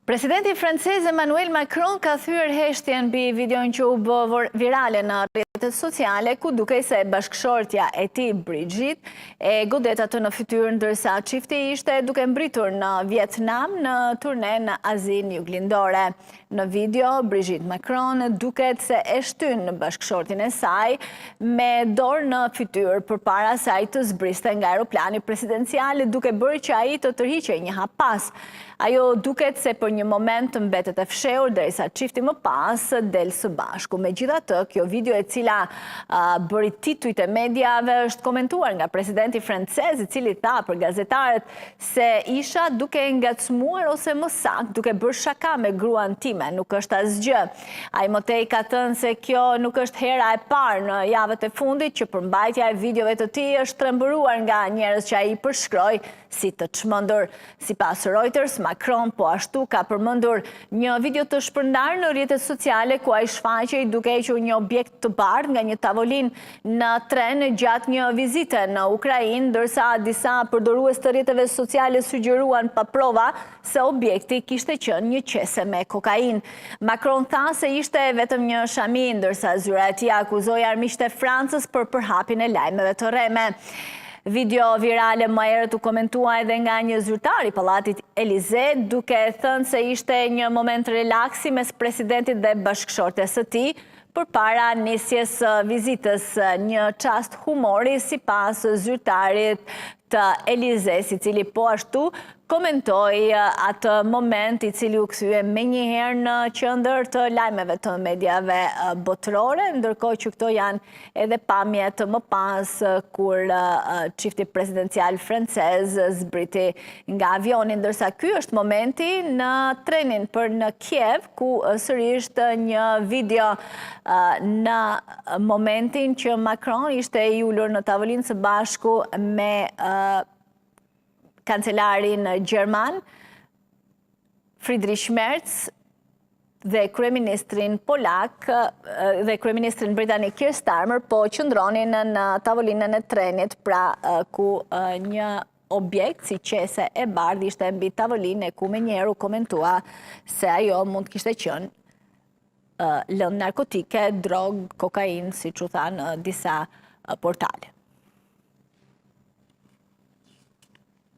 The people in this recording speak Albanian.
Presidenti francez Emmanuel Macron ka thyer heshtjen mbi videon që u bë virale në rrjetet sociale, ku dukej se bashkëshortja e tij Brigitte e godet atë në fytyrë, ndërsa çifti ishte duke mbritur në Vietnam në turne në Azinë Juglindore. Në video, Brigitte Macron duket se e shtyn bashkëshortin e saj me dorë në fytyrë përpara se ai të zbriste nga aeroplani presidencial, duke bërë që ai të tërhiqej një hap pas. Ajo duket se për një moment mbetet e fshehur derisa çifti më pas del së bashku. Megjithatë, kjo video e cila bëri titujt e mediave është komentuar nga presidenti francez, i cili tha për gazetarët se isha duke ngacmuar ose më saktë duke bërë shaka me gruan time, nuk është asgjë. Ai më tej ka thënë se kjo nuk është hera e parë në javët e fundit që përmbajtja e videove të tij është trembëruar nga njerëz që ai përshkroi si të çmendur. Sipas Reuters, Macron po ashtu ka përmendur një video të shpërndar në rrjetet sociale ku ai shfaqej duke hequr një objekt të bardhë nga një tavolinë në tren gjatë një vizite në Ukrainë, ndërsa disa përdorues të rrjeteve sociale sugjeruan pa prova se objekti kishte qenë një qese me kokainë. Macron tha se ishte vetëm një shami, ndërsa zyra e tij akuzoi armiqtë e Francës për përhapjen e lajmeve të rreme. Video virale më herët u komentua edhe nga një zyrtar i Pallatit Elysee, duke thënë se ishte një moment relaksi mes presidentit dhe bashkëshortes së tij përpara nisjes së vizitës, një çast humori sipas zyrtarit të Elysees, i cili po ashtu komentoi atë moment i cili u kthye menjëherë në qendër të lajmeve të mediave botërore, ndërkohë që këto janë edhe pamjet më pas kur çifti presidencial francez zbriti nga avioni, ndërsa ky është momenti në trenin për në Kiev, ku sërish një video në momentin që Macron ishte i ulur në tavolinë së bashku me kancelarin gjerman Friedrich Merz dhe kryeministrin polak dhe kryeministrin britanik Keir Starmer po qëndronin në tavolinën e trenit, pra ku një objekt si qese e bardhë ishte mbi tavolinë, ku menjëherë u komentua se ajo mund kishte qenë lëndë narkotike, drogë, kokainë, siç u tha në disa portale.